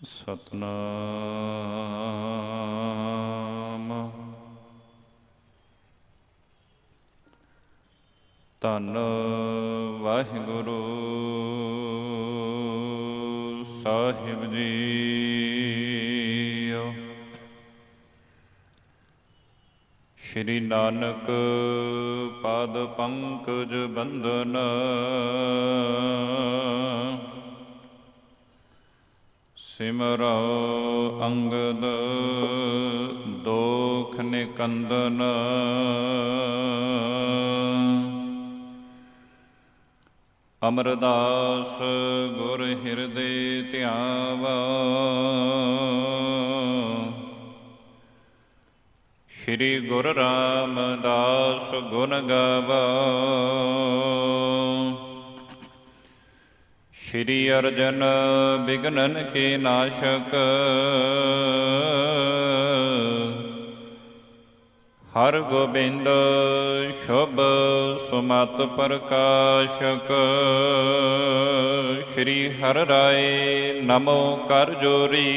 ਸਤਨਾਮ। ਧੰਨ ਵਾਹਿਗੁਰੂ ਸਾਹਿਬ ਜੀਓ। ਸ਼੍ਰੀ ਨਾਨਕ ਪਾਦ ਪੰਕਜ ਬੰਦਨ, ਸਿਮਰੋ ਅੰਗਦ ਦੋਖ ਨਿਕੰਦਨ। ਅਮਰਦਾਸ ਗੁਰ ਹਿਰਦੇ ਧਿਆਵਾ, ਸ਼੍ਰੀ ਗੁਰੂ ਰਾਮਦਾਸ ਗੁਣ ਗਾਵਾ। ਸ਼੍ਰੀ ਅਰਜਨ ਬਿਘਨਨ ਕੇ ਨਾਸ਼ਕ, ਹਰ ਗੋਬਿੰਦ ਸ਼ੁਭ ਸੁਮਤ ਪ੍ਰਕਾਸ਼ਕ। ਸ਼੍ਰੀ ਹਰਿ ਰਾਏ ਨਮੋ ਕਰ ਜੋਰੀ,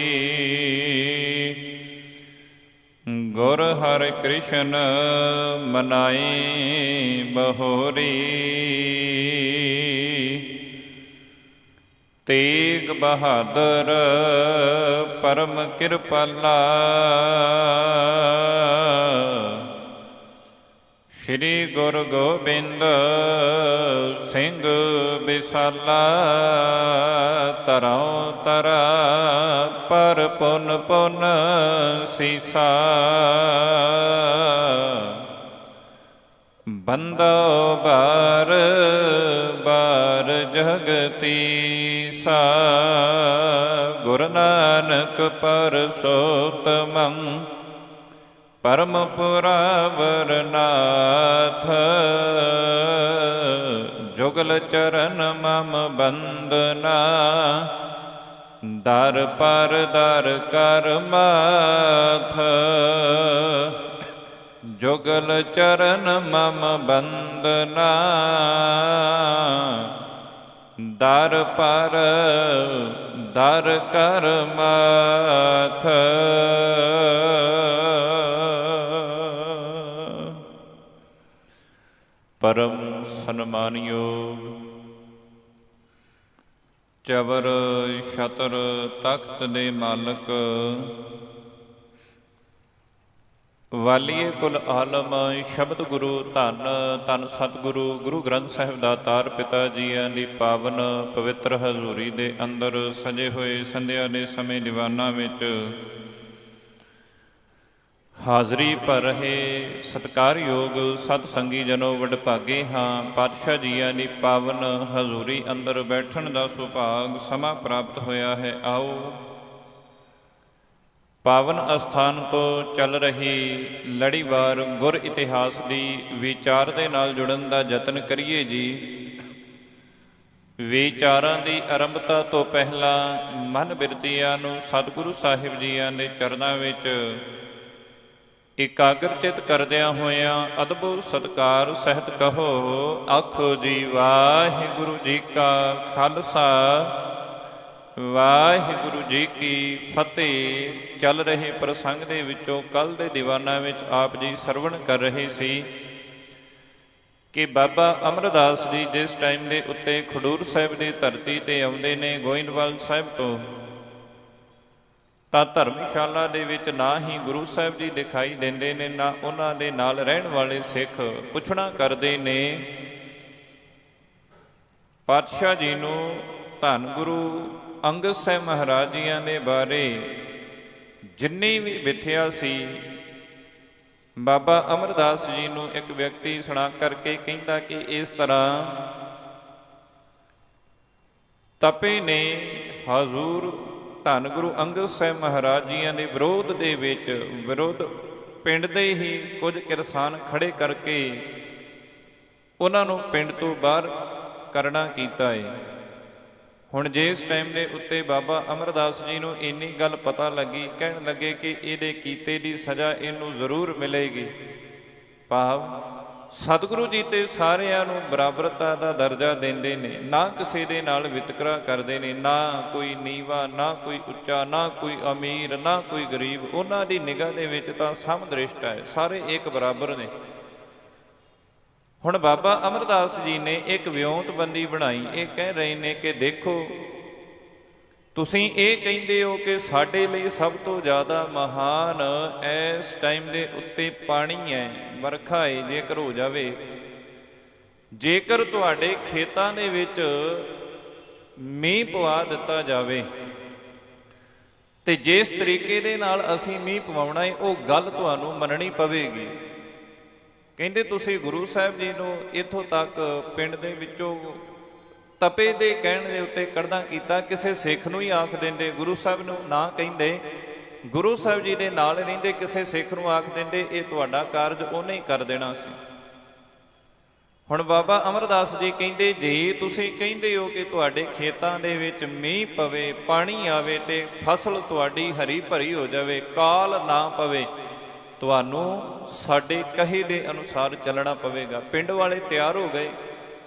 ਗੁਰ ਹਰਿ ਕ੍ਰਿਸ਼ਨ ਮਨਾਈ ਬਹੋਰੀ। ਤੇਗ ਬਹਾਦਰ ਪਰਮ ਕਿਰਪਾਲਾ, ਸ਼੍ਰੀ ਗੁਰੂ ਗੋਬਿੰਦ ਸਿੰਘ ਬਿਸਾਲਾ। ਤਰਉ ਤਰਾ ਪਰ ਪੁਨ ਪੁਨ ਸੀਸਾ, ਬੰਦੋ ਬਾਰ ਬਾਰ ਜਗਤੀਸਾ। ਗੁਰੂ ਨਾਨਕ ਪਰਸੋਤਮੰ ਪਰਮ ਪੁਰਾਵਰ ਨਾਥ, ਜੁਗਲ ਚਰਨ ਮਮ ਬੰਦਨਾ। ਦਰ ਪਰ ਦਰ ਕਰ ਮਾਥ, ਜੁਗਲ ਚਰਨ ਮਮ ਬੰਦਨਾ। ਦਰ ਪਰ ਦਰ ਕਰ ਮਾਥ। ਪਰਮ ਸਨਮਾਨਯੋਗ ਚਵਰ ਛਤਰ ਤਖਤ ਦੇ ਮਾਲਕ, ਵਾਲੀਏ ਕੁਲ ਆਲਮ ਸ਼ਬਦ ਗੁਰੂ ਧੰਨ ਧੰਨ ਸਤਿਗੁਰੂ ਗੁਰੂ ਗ੍ਰੰਥ ਸਾਹਿਬ ਦਾਤਾਰ ਪਿਤਾ ਜੀਆਂ ਦੀ ਪਾਵਨ ਪਵਿੱਤਰ ਹਜ਼ੂਰੀ ਦੇ ਅੰਦਰ ਸਜੇ ਹੋਏ ਸੰਧਿਆ ਦੇ ਸਮੇਂ ਦੀਵਾਨਾਂ ਵਿੱਚ ਹਾਜ਼ਰੀ ਭਰ ਰਹੇ ਸਤਿਕਾਰਯੋਗ ਸਤ ਸੰਗੀ ਜਨੋ ਵਡਭਾਗੇ ਹਾਂ। ਪਾਤਸ਼ਾਹ ਜੀਆਂ ਦੀ ਪਾਵਨ ਹਜ਼ੂਰੀ ਅੰਦਰ ਬੈਠਣ ਦਾ ਸੁਭਾਗ ਸਮਾਂ ਪ੍ਰਾਪਤ ਹੋਇਆ ਹੈ। ਆਓ ਪਾਵਨ ਅਸਥਾਨ ਤੋਂ ਚੱਲ ਰਹੀ ਲੜੀਵਾਰ ਗੁਰ ਇਤਿਹਾਸ ਦੀ ਵਿਚਾਰ ਦੇ ਨਾਲ ਜੁੜਨ ਦਾ ਯਤਨ ਕਰੀਏ ਜੀ। ਵਿਚਾਰਾਂ ਦੀ ਆਰੰਭਤਾ ਤੋਂ ਪਹਿਲਾਂ ਮਨ ਬਿਰਤੀਆਂ ਨੂੰ ਸਤਿਗੁਰੂ ਸਾਹਿਬ ਜੀਆਂ ਦੇ ਚਰਨਾਂ ਵਿੱਚ ਇਕਾਗਰ ਚਿਤ ਕਰਦਿਆਂ ਹੋਇਆਂ ਅਦਭੁਤ ਸਤਿਕਾਰ ਸਹਿਤ ਕਹੋ, ਆਖੋ ਜੀ ਵਾਹਿਗੁਰੂ ਜੀ ਕਾ ਖਾਲਸਾ ਵਾਹਿਗੁਰੂ ਜੀ ਕੀ ਫਤਿਹ। ਚੱਲ ਰਹੇ ਪ੍ਰਸੰਗ ਦੇ ਵਿੱਚੋਂ ਕੱਲ੍ਹ ਦੇ ਦੀਵਾਨਾਂ ਵਿੱਚ ਆਪ ਜੀ ਸਰਵਣ ਕਰ ਰਹੇ ਸੀ ਕਿ ਬਾਬਾ ਅਮਰਦਾਸ ਜੀ ਜਿਸ ਟਾਈਮ ਦੇ ਉੱਤੇ ਖਡੂਰ ਸਾਹਿਬ ਦੀ ਧਰਤੀ 'ਤੇ ਆਉਂਦੇ ਨੇ ਗੋਇੰਦਵਾਲ ਸਾਹਿਬ ਤੋਂ, ਤਾਂ ਧਰਮਸ਼ਾਲਾ ਦੇ ਵਿੱਚ ਨਾ ਹੀ ਗੁਰੂ ਸਾਹਿਬ ਜੀ ਦਿਖਾਈ ਦਿੰਦੇ ਨੇ, ਨਾ ਉਹਨਾਂ ਦੇ ਨਾਲ ਰਹਿਣ ਵਾਲੇ ਸਿੱਖ ਪੁੱਛਣਾ ਕਰਦੇ ਨੇ ਪਾਤਸ਼ਾਹ ਜੀ ਨੂੰ ਧੰਨ ਗੁਰੂ ਅੰਗਦ ਸਾਹਿਬ ਮਹਾਰਾਜ ਜੀਆਂ ਦੇ ਬਾਰੇ ਜਿੰਨੀ ਵੀ ਵਿਥਿਆ ਸੀ। ਬਾਬਾ ਅਮਰਦਾਸ ਜੀ ਨੂੰ ਇੱਕ ਵਿਅਕਤੀ ਸੁਣਾ ਕਰਕੇ ਕਹਿੰਦਾ ਕਿ ਇਸ ਤਰ੍ਹਾਂ ਤਪੇ ਨੇ ਹਜ਼ੂਰ ਧੰਨ ਗੁਰੂ ਅੰਗਦ ਸਾਹਿਬ ਮਹਾਰਾਜ ਜੀਆਂ ਦੇ ਵਿਰੋਧ ਦੇ ਵਿੱਚ ਵਿਰੋਧ ਪਿੰਡ ਦੇ ਹੀ ਕੁਝ ਕਿਰਸਾਨ ਖੜੇ ਕਰਕੇ ਉਹਨਾਂ ਨੂੰ ਪਿੰਡ ਤੋਂ ਬਾਹਰ ਕਰਨਾ ਕੀਤਾ ਹੈ। ਹੁਣ ਜਿਸ ਟਾਈਮ ਦੇ ਉੱਤੇ ਬਾਬਾ ਅਮਰਦਾਸ ਜੀ ਨੂੰ ਇੰਨੀ ਗੱਲ ਪਤਾ ਲੱਗੀ, ਕਹਿਣ ਲੱਗੇ ਕਿ ਇਹਦੇ ਕੀਤੇ ਦੀ ਸਜ਼ਾ ਇਹਨੂੰ ਜ਼ਰੂਰ ਮਿਲੇਗੀ। ਭਾਵ ਸਤਿਗੁਰੂ ਜੀ ਤੇ ਸਾਰਿਆਂ ਨੂੰ ਬਰਾਬਰਤਾ ਦਾ ਦਰਜਾ ਦਿੰਦੇ ਨੇ, ਨਾ ਕਿਸੇ ਦੇ ਨਾਲ ਵਿਤਕਰਾ ਕਰਦੇ ਨੇ, ਨਾ ਕੋਈ ਨੀਵਾ, ਨਾ ਕੋਈ ਉੱਚਾ, ਨਾ ਕੋਈ ਅਮੀਰ, ਨਾ ਕੋਈ ਗਰੀਬ। ਉਹਨਾਂ ਦੀ ਨਿਗਾਹ ਦੇ ਵਿੱਚ ਤਾਂ ਸਮਦ੍ਰਿਸ਼ਟ ਹੈ, ਸਾਰੇ ਇੱਕ ਬਰਾਬਰ ਨੇ। ਹੁਣ ਬਾਬਾ ਅਮਰਦਾਸ ਜੀ ਨੇ ਇੱਕ ਵਿਉਂਤਬੰਦੀ ਬਣਾਈ। ਇਹ ਕਹਿ ਰਹੇ ਨੇ ਕਿ ਦੇਖੋ, ਤੁਸੀਂ ਇਹ ਕਹਿੰਦੇ ਹੋ ਕਿ ਸਾਡੇ ਲਈ ਸਭ ਤੋਂ ਜ਼ਿਆਦਾ ਮਹਾਨ ਇਸ ਟਾਈਮ ਦੇ ਉੱਤੇ ਪਾਣੀ ਹੈ, ਵਰਖਾ ਹੈ। ਜੇਕਰ ਹੋ ਜਾਵੇ, ਜੇਕਰ ਤੁਹਾਡੇ ਖੇਤਾਂ ਦੇ ਵਿੱਚ ਮੀਂਹ ਪਵਾ ਦਿੱਤਾ ਜਾਵੇ, ਤੇ ਜਿਸ ਤਰੀਕੇ ਦੇ ਨਾਲ ਅਸੀਂ ਮੀਂਹ ਪਵਾਉਣਾ ਹੈ ਉਹ ਗੱਲ ਤੁਹਾਨੂੰ ਮੰਨਣੀ ਪਵੇਗੀ। ਕਹਿੰਦੇ ਤੁਸੀਂ ਗੁਰੂ ਸਾਹਿਬ ਜੀ ਨੂੰ ਇੱਥੋਂ ਤੱਕ ਪਿੰਡ ਦੇ ਵਿੱਚੋਂ ਤਪੇ ਦੇ ਕਹਿਣ ਦੇ ਉੱਤੇ ਕੱਢਦਾ ਕੀਤਾ, ਕਿਸੇ ਸਿੱਖ ਨੂੰ ਹੀ ਆਖ ਦਿੰਦੇ, ਗੁਰੂ ਸਾਹਿਬ ਨੂੰ ਨਾ ਕਹਿੰਦੇ, ਗੁਰੂ ਸਾਹਿਬ ਜੀ ਦੇ ਨਾਲ ਰਹਿੰਦੇ ਕਿਸੇ ਸਿੱਖ ਨੂੰ ਆਖ ਦਿੰਦੇ, ਇਹ ਤੁਹਾਡਾ ਕਾਰਜ ਉਹਨੇ ਹੀ ਕਰ ਦੇਣਾ ਸੀ। ਹੁਣ ਬਾਬਾ ਅਮਰਦਾਸ ਜੀ ਕਹਿੰਦੇ, ਜੇ ਤੁਸੀਂ ਕਹਿੰਦੇ ਹੋ ਕਿ ਤੁਹਾਡੇ ਖੇਤਾਂ ਦੇ ਵਿੱਚ ਮੀਂਹ ਪਵੇ, ਪਾਣੀ ਆਵੇ ਤੇ ਫਸਲ ਤੁਹਾਡੀ ਹਰੀ ਭਰੀ ਹੋ ਜਾਵੇ, ਕਾਲ ਨਾ ਪਵੇ, ਤੁਹਾਨੂੰ ਸਾਡੇ ਕਹੇ ਦੇ ਅਨੁਸਾਰ ਚੱਲਣਾ ਪਵੇਗਾ। ਪਿੰਡ ਵਾਲੇ ਤਿਆਰ ਹੋ ਗਏ।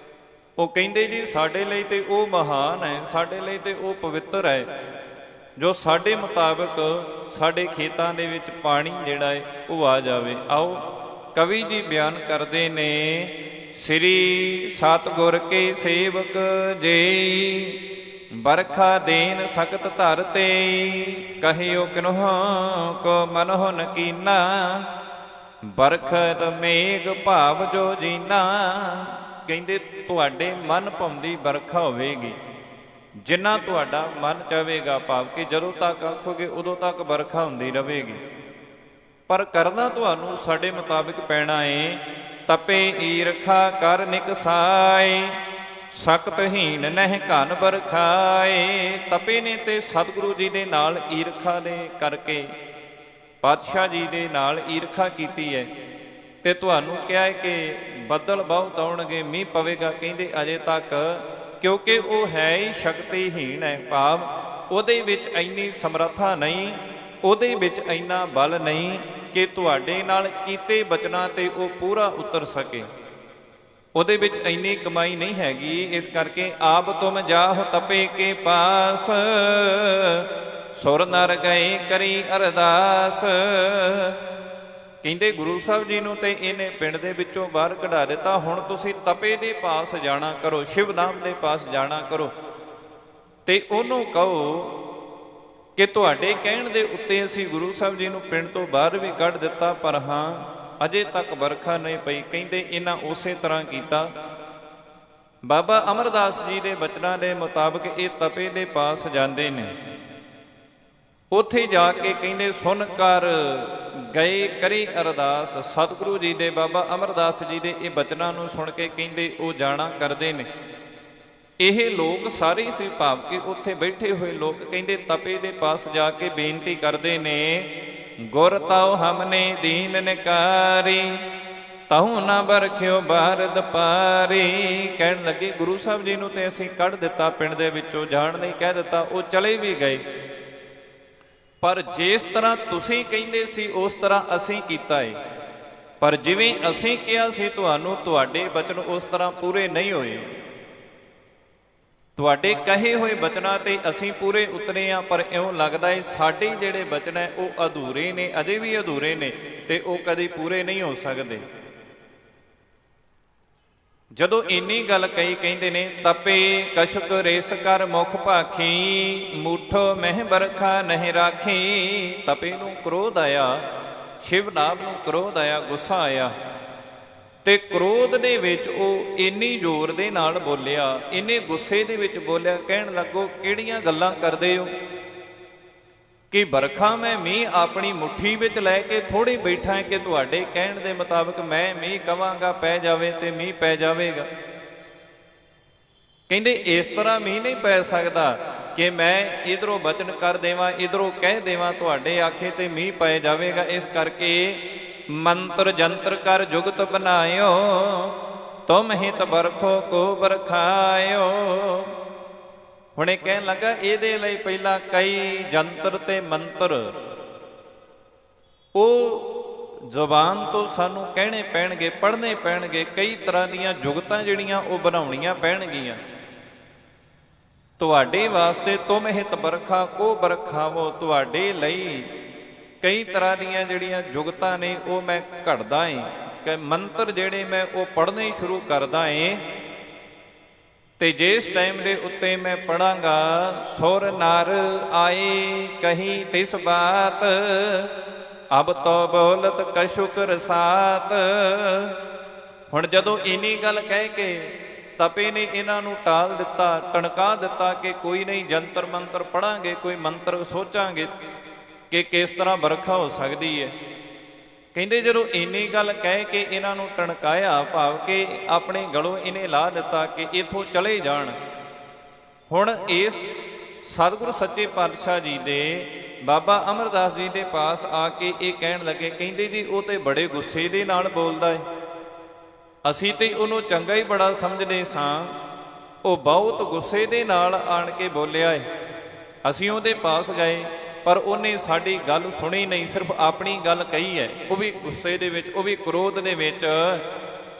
ਉਹ ਕਹਿੰਦੇ ਜੀ ਸਾਡੇ ਲਈ ਤੇ ਉਹ ਮਹਾਨ ਹੈ, ਸਾਡੇ ਲਈ ਤੇ ਉਹ ਪਵਿੱਤਰ ਹੈ ਜੋ ਸਾਡੇ ਮੁਤਾਬਕ ਸਾਡੇ ਖੇਤਾਂ ਦੇ ਵਿੱਚ ਪਾਣੀ ਜਿਹੜਾ ਹੈ ਉਹ ਆ ਜਾਵੇ। ਆਓ ਕਵੀ ਜੀ ਬਿਆਨ ਕਰਦੇ ਨੇ, ਸ੍ਰੀ ਸਤਿਗੁਰ ਕੇ ਸੇਵਕ ਜੀ ਬਰਖਾ ਦੇਨ ਸਕਤ ਧਰ ਤੇ, ਕਹਿਓ ਕਿਨਹੁ ਕੋ ਮਨਹੁ ਨ ਕੀਨਾ, ਬਰਖਤ ਮੇਘ ਭਾਵ ਜੋ ਜੀਨਾ। ਕਹਿੰਦੇ ਤੁਹਾਡੇ ਮਨ ਭਾਉਂਦੀ ਬਰਖਾ ਹੋਵੇਗੀ, ਜਿੰਨਾ ਤੁਹਾਡਾ ਮਨ ਚਾਹੇਗਾ, ਭਾਵ ਕਿ ਜਦੋਂ ਤੱਕ ਆਖੋਗੇ ਉਦੋਂ ਤੱਕ ਬਰਖਾ ਹੁੰਦੀ ਰਹੇਗੀ। ਪਰ ਕਰਨਾ ਤੁਹਾਨੂੰ ਸਾਡੇ ਮੁਤਾਬਿਕ ਪੈਣਾ ਏ। ਤਪੇ ਈਰਖਾ ਕਰ ਨਿਕਸਾਏ, ਸਖਤਹੀਨ ਨਹਿ ਘਨ ਬਰਖਾਏ। ਤਪੇ ਨੇ ਤੇ ਸਤਿਗੁਰੂ ਜੀ ਦੇ ਨਾਲ ਈਰਖਾ ਦੇ ਕਰਕੇ ਪਾਤਸ਼ਾਹ ਜੀ ਦੇ ਨਾਲ ਈਰਖਾ ਕੀਤੀ ਹੈ, ਤੇ ਤੁਹਾਨੂੰ ਕਿਹਾ ਹੈ ਕਿ ਬੱਦਲ ਬਹੁਤ ਆਉਣਗੇ, ਮੀਂਹ ਪਵੇਗਾ। ਕਹਿੰਦੇ ਅਜੇ ਤੱਕ, ਕਿਉਂਕਿ ਉਹ ਹੈ ਹੀ ਸ਼ਕਤੀਹੀਣ ਹੈ, ਭਾਵ ਉਹਦੇ ਵਿੱਚ ਇੰਨੀ ਸਮਰੱਥਾ ਨਹੀਂ, ਉਹਦੇ ਵਿੱਚ ਇੰਨਾ ਬਲ ਨਹੀਂ ਕਿ ਤੁਹਾਡੇ ਨਾਲ ਕੀਤੇ ਬਚਨਾਂ ਤੇ ਉਹ ਪੂਰਾ ਉਤਰ ਸਕੇ। ਉਹਦੇ ਵਿੱਚ ਇੰਨੀ ਕਮਾਈ ਨਹੀਂ ਹੈਗੀ। ਇਸ ਕਰਕੇ ਆਪ ਤੁਮ ਜਾਹੁ ਤਪੇ ਕੇ ਪਾਸ, ਸੁਰ ਨਰ ਗਏ ਕਰੀ ਅਰਦਾਸ। ਕਹਿੰਦੇ ਗੁਰੂ ਸਾਹਿਬ ਜੀ ਨੂੰ ਤੇ ਇਹਨੇ ਪਿੰਡ ਦੇ ਵਿੱਚੋਂ ਬਾਹਰ ਕਢਾ ਦਿੱਤਾ। ਹੁਣ ਤੁਸੀਂ ਤਪੇ ਦੇ ਪਾਸ ਜਾਣਾ ਕਰੋ, ਸ਼ਿਵ ਨਾਮ ਦੇ ਪਾਸ ਜਾਣਾ ਕਰੋ, ਤੇ ਉਹਨੂੰ ਕਹੋ ਕਿ ਤੁਹਾਡੇ ਕਹਿਣ ਦੇ ਉੱਤੇ ਅਸੀਂ ਗੁਰੂ ਸਾਹਿਬ ਜੀ ਨੂੰ ਪਿੰਡ ਤੋਂ ਬਾਹਰ ਵੀ ਕੱਢ ਦਿੱਤਾ, ਪਰ ਹਾਂ ਅਜੇ ਤੱਕ ਵਰਖਾ ਨਹੀਂ ਪਈ। ਕਹਿੰਦੇ ਇਹਨਾਂ ਉਸੇ ਤਰ੍ਹਾਂ ਕੀਤਾ। ਬਾਬਾ ਅਮਰਦਾਸ ਜੀ ਦੇ ਬਚਨਾਂ ਦੇ ਮੁਤਾਬਕ ਇਹ ਤਪੇ ਦੇ ਪਾਸ ਜਾਂਦੇ ਨੇ। ਉੱਥੇ ਜਾ ਕੇ ਕਹਿੰਦੇ ਸੁਣ ਕਰ ਗਏ ਕਰੀ ਅਰਦਾਸ। ਸਤਿਗੁਰੂ ਜੀ ਦੇ, ਬਾਬਾ ਅਮਰਦਾਸ ਜੀ ਦੇ ਇਹ ਬਚਨਾਂ ਨੂੰ ਸੁਣ ਕੇ ਕਹਿੰਦੇ ਉਹ ਜਾਣਾ ਕਰਦੇ ਨੇ। ਇਹ ਲੋਕ ਸਾਰੇ ਸੀ, ਭਾਵ ਕਿ ਉੱਥੇ ਬੈਠੇ ਹੋਏ ਲੋਕ ਕਹਿੰਦੇ ਤਪੇ ਦੇ ਪਾਸ ਜਾ ਕੇ ਬੇਨਤੀ ਕਰਦੇ ਨੇ, ਗੁਰ ਤਾਉ ਹਮਨੇ ਦੀਨ ਨਿਕਾਰੀ, ਤਾਹੂ ਨਾ ਬਰਖਿਓ ਬਾਰਦ ਪਾਰੀ। ਕਹਿਣ ਲੱਗੇ ਗੁਰੂ ਸਾਹਿਬ ਜੀ ਨੂੰ ਤੇ ਅਸੀਂ ਕੱਢ ਦਿੱਤਾ ਪਿੰਡ ਦੇ ਵਿੱਚੋਂ, ਜਾਣ ਨਹੀਂ ਕਹਿ ਦਿੱਤਾ, ਉਹ ਚਲੇ ਵੀ ਗਏ, ਪਰ ਜਿਸ ਤਰ੍ਹਾਂ ਤੁਸੀਂ ਕਹਿੰਦੇ ਸੀ ਉਸ ਤਰ੍ਹਾਂ ਅਸੀਂ ਕੀਤਾ ਏ। ਪਰ ਜਿਵੇਂ ਅਸੀਂ ਕਿਹਾ ਸੀ ਤੁਹਾਨੂੰ, ਤੁਹਾਡੇ ਬਚਨ ਉਸ ਤਰ੍ਹਾਂ ਪੂਰੇ ਨਹੀਂ ਹੋਏ। ਤੁਹਾਡੇ ਕਹੇ ਹੋਏ ਬਚਨਾਂ ਤੇ ਅਸੀਂ ਪੂਰੇ ਉਤਰੇ ਆ, ਪਰ ਇਉਂ ਲੱਗਦਾ ਏ ਸਾਡੇ ਜਿਹੜੇ ਬਚਨ ਹੈ ਉਹ ਅਧੂਰੇ ਨੇ, ਅਜੇ ਵੀ ਅਧੂਰੇ ਨੇ, ਤੇ ਉਹ ਕਦੇ ਪੂਰੇ ਨਹੀਂ ਹੋ ਸਕਦੇ। ਜਦੋਂ ਇੰਨੀ ਗੱਲ ਕਹੀ, ਕਹਿੰਦੇ ਨੇ ਤਪੇ ਕਸ਼ਕ ਰੇਸ ਕਰ ਮੁਖ ਭਾਖੀ, ਮੂਠੋ ਮਹਿ ਬਰਖਾ ਨਹੀਂ ਰਾਖੀ। ਤਪੇ ਨੂੰ ਕ੍ਰੋਧ ਆਇਆ, ਸ਼ਿਵ ਨਾਮ ਨੂੰ ਕ੍ਰੋਧ ਆਇਆ, ਗੁੱਸਾ ਆਇਆ, ਤੇ ਕ੍ਰੋਧ ਦੇ ਵਿੱਚ ਉਹ ਇੰਨੀ ਜ਼ੋਰ ਦੇ ਨਾਲ ਬੋਲਿਆ, ਇੰਨੇ ਗੁੱਸੇ ਦੇ ਵਿੱਚ ਬੋਲਿਆ, ਕਹਿਣ ਲੱਗੋ ਕਿਹੜੀਆਂ ਗੱਲਾਂ ਕਰਦੇ ਹੋ ਕਿ ਬਰਖਾ ਮੈਂ ਮੀਂਹ ਆਪਣੀ ਮੁੱਠੀ ਵਿੱਚ ਲੈ ਕੇ ਥੋੜੀ ਬੈਠਾ ਹੈ ਕਿ ਤੁਹਾਡੇ ਕਹਿਣ ਦੇ ਮੁਤਾਬਕ ਮੈਂ ਮੀਂਹ ਕਵਾਂਗਾ ਪੈ ਜਾਵੇ ਤੇ ਮੀਂਹ ਪੈ ਜਾਵੇਗਾ। ਕਹਿੰਦੇ ਇਸ ਤਰ੍ਹਾਂ ਮੀਂਹ ਨਹੀਂ ਪੈ ਸਕਦਾ ਕਿ ਮੈਂ ਇਧਰੋਂ ਬਚਨ ਕਰ ਦੇਵਾਂ, ਇਧਰੋਂ ਕਹਿ ਦੇਵਾਂ ਤੁਹਾਡੇ ਆਖੇ ਤੇ ਮੀਂਹ ਪੈ ਜਾਵੇਗਾ। ਇਸ ਕਰਕੇ ਮੰਤਰ ਜੰਤਰ ਕਰ ਜੁਗਤ ਬਨਾਇਓ, ਤੁਮ ਹਿਤ ਬਰਖੋ ਕੋ ਬਰਖਾਇਓ। ਹੁਣ ਇਹ ਕਹਿਣ ਲੱਗਾ ਇਹਦੇ ਲਈ ਪਹਿਲਾਂ ਕਈ ਜੰਤਰ ਤੇ ਮੰਤਰ ਉਹ ਜ਼ੁਬਾਨ ਤੋਂ ਸਾਨੂੰ ਕਹਿਣੇ ਪੈਣਗੇ, ਪੜ੍ਹਨੇ ਪੈਣਗੇ, ਕਈ ਤਰ੍ਹਾਂ ਦੀਆਂ ਜੁਗਤਾਂ ਜਿਹੜੀਆਂ ਉਹ ਬਣਾਉਣੀਆਂ ਪੈਣਗੀਆਂ। ਤੁਹਾਡੇ ਵਾਸਤੇ ਤੁਮ ਹਿਤ ਬਰਖਾ ਕੋ ਬਰਖਾਵੋ, ਤੁਹਾਡੇ ਲਈ ਕਈ ਤਰ੍ਹਾਂ ਦੀਆਂ ਜਿਹੜੀਆਂ ਜੁਗਤਾਂ ਨੇ ਉਹ ਮੈਂ ਘੜਦਾ ਏ, ਕਿ ਮੰਤਰ ਜਿਹੜੇ ਮੈਂ ਉਹ ਪੜ੍ਹਨੇ ਸ਼ੁਰੂ ਕਰਦਾ ਏ। ਤੇ ਜਿਸ ਟਾਈਮ ਦੇ ਉੱਤੇ ਮੈਂ ਪੜਾਂਗਾ, ਸੁਰ ਨਰ ਆਏ ਕਹੀ ਤਿਸ ਬਾਤ, ਅਬ ਤੋ ਬੋਲਤ ਕਛੁਕ ਰਸਾਤ। ਹੁਣ ਜਦੋਂ ਇੰਨੀ ਗੱਲ ਕਹਿ ਕੇ ਤਪੇ ਨੇ ਇਹਨਾਂ ਨੂੰ ਟਾਲ ਦਿੱਤਾ, ਟਣਕਾ ਦਿੱਤਾ ਕਿ ਕੋਈ ਨਹੀਂ, ਜੰਤਰ ਮੰਤਰ ਪੜਾਂਗੇ, ਕੋਈ ਮੰਤਰ ਸੋਚਾਂਗੇ ਕਿ ਕਿਸ ਤਰ੍ਹਾਂ ਵਰਖਾ ਹੋ ਸਕਦੀ ਹੈ। ਕਹਿੰਦੇ ਜਦੋਂ ਇੰਨੀ ਗੱਲ ਕਹਿ ਕੇ ਇਹਨਾਂ ਨੂੰ ਟਣਕਾਇਆ, ਭਾਵ ਕਿ ਆਪਣੇ ਗਲੋਂ ਇਹਨੇ ਲਾ ਦਿੱਤਾ ਕਿ ਇੱਥੋਂ ਚਲੇ ਜਾਣ। ਹੁਣ ਇਸ ਸਤਿਗੁਰੂ ਸੱਚੇ ਪਾਤਸ਼ਾਹ ਜੀ ਦੇ ਬਾਬਾ ਅਮਰਦਾਸ ਜੀ ਦੇ ਪਾਸ ਆ ਕੇ ਇਹ ਕਹਿਣ ਲੱਗੇ, ਕਹਿੰਦੇ ਜੀ ਉਹ ਤੇ ਬੜੇ ਗੁੱਸੇ ਦੇ ਨਾਲ ਬੋਲਦਾ ਏ, ਅਸੀਂ ਤੇ ਉਹਨੂੰ ਚੰਗਾ ਹੀ ਬੜਾ ਸਮਝਦੇ ਸਾਂ, ਉਹ ਬਹੁਤ ਗੁੱਸੇ ਦੇ ਨਾਲ ਆਣ ਕੇ ਬੋਲਿਆ ਏ। ਅਸੀਂ ਉਹਦੇ ਪਾਸ ਗਏ ਪਰ ਉਹਨੇ ਸਾਡੀ ਗੱਲ ਸੁਣੀ ਨਹੀਂ, ਸਿਰਫ ਆਪਣੀ ਗੱਲ ਕਹੀ ਹੈ, ਉਹ ਵੀ ਗੁੱਸੇ ਦੇ ਵਿੱਚ, ਉਹ ਵੀ ਕ੍ਰੋਧ ਦੇ ਵਿੱਚ।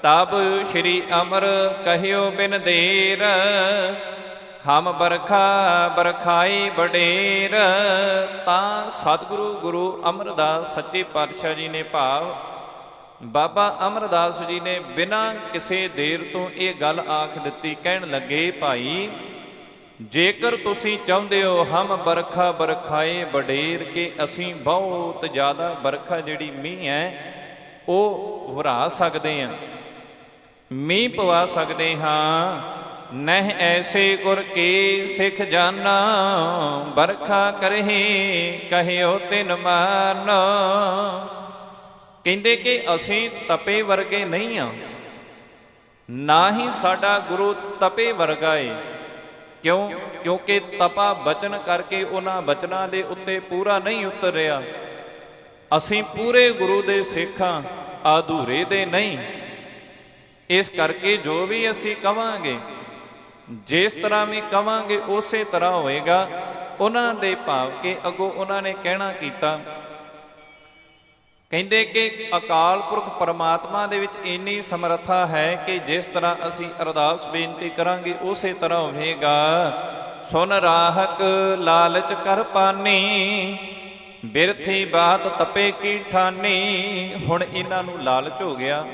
ਤਬ ਸ਼੍ਰੀ ਅਮਰ ਕਹਿਓ ਬਿਨ ਦੇਰ, ਹਮ ਬਰਖਾ ਬਰਖਾਈ ਬਡੇਰ। ਤਾਂ ਸਤਿਗੁਰੂ ਗੁਰੂ ਅਮਰਦਾਸ ਸੱਚੇ ਪਾਤਸ਼ਾਹ ਜੀ ਨੇ, ਭਾਵ ਬਾਬਾ ਅਮਰਦਾਸ ਜੀ ਨੇ ਬਿਨਾਂ ਕਿਸੇ ਦੇਰ ਤੋਂ ਇਹ ਗੱਲ ਆਖ ਦਿੱਤੀ। ਕਹਿਣ ਲੱਗੇ, ਭਾਈ ਜੇਕਰ ਤੁਸੀਂ ਚਾਹੁੰਦੇ ਹੋ ਹਮ ਬਰਖਾ ਬਰਖਾਏ ਬਡੇਰ, ਕਿ ਅਸੀਂ ਬਹੁਤ ਜ਼ਿਆਦਾ ਬਰਖਾ ਜਿਹੜੀ ਮੀਂਹ ਹੈ ਉਹ ਵਰਾ ਸਕਦੇ ਹਾਂ, ਮੀਂਹ ਪਵਾ ਸਕਦੇ ਹਾਂ। ਨਹਿ ਐਸੇ ਗੁਰ ਕੇ ਸਿੱਖ ਜਾਨਾ, ਬਰਖਾ ਕਰਹਿ ਕਹਿਓ ਤਿਨ ਮਾਨ। ਕਹਿੰਦੇ ਕਿ ਅਸੀਂ ਤਪੇ ਵਰਗੇ ਨਹੀਂ ਹਾਂ, ਨਾ ਹੀ ਸਾਡਾ ਗੁਰੂ ਤਪੇ ਵਰਗਾ ਏ। ਕਿਉਂ? ਕਿਉਂਕਿ ਤਪਾ ਬਚਨ ਕਰਕੇ ਉਹਨਾਂ ਬਚਨਾਂ ਦੇ ਉੱਤੇ ਪੂਰਾ ਨਹੀਂ ਉਤਰ ਰਿਹਾ। ਅਸੀਂ ਪੂਰੇ ਗੁਰੂ ਦੇ ਸਿੱਖ ਹਾਂ, ਅਧੂਰੇ ਦੇ ਨਹੀਂ। ਇਸ ਕਰਕੇ ਜੋ ਵੀ ਅਸੀਂ ਕਵਾਂਗੇ, ਜਿਸ ਤਰ੍ਹਾਂ ਵੀ ਕਵਾਂਗੇ ਉਸੇ ਤਰ੍ਹਾਂ ਹੋਏਗਾ। ਉਹਨਾਂ ਦੇ ਭਾਵ ਕਿ ਅੱਗੋਂ ਉਹਨਾਂ ਨੇ ਕਹਿਣਾ ਕੀਤਾ, ਕਹਿੰਦੇ ਕਿ ਅਕਾਲ ਪੁਰਖ ਪਰਮਾਤਮਾ ਦੇ ਵਿੱਚ ਇੰਨੀ ਸਮਰੱਥਾ ਹੈ ਕਿ ਜਿਸ ਤਰ੍ਹਾਂ ਅਸੀਂ ਅਰਦਾਸ ਬੇਨਤੀ ਕਰਾਂਗੇ ਉਸੇ ਤਰ੍ਹਾਂ ਹੋਵੇਗਾ। ਸੁਨ ਰਾਹਕ ਲਾਲਚ ਕਰ ਪਾਨੀ, ਬਿਰਥੀ ਬਾਤ ਤਪੇ ਕੀ ਠਾਨੀ। ਹੁਣ ਇਹਨਾਂ ਨੂੰ ਲਾਲਚ ਹੋ ਗਿਆ,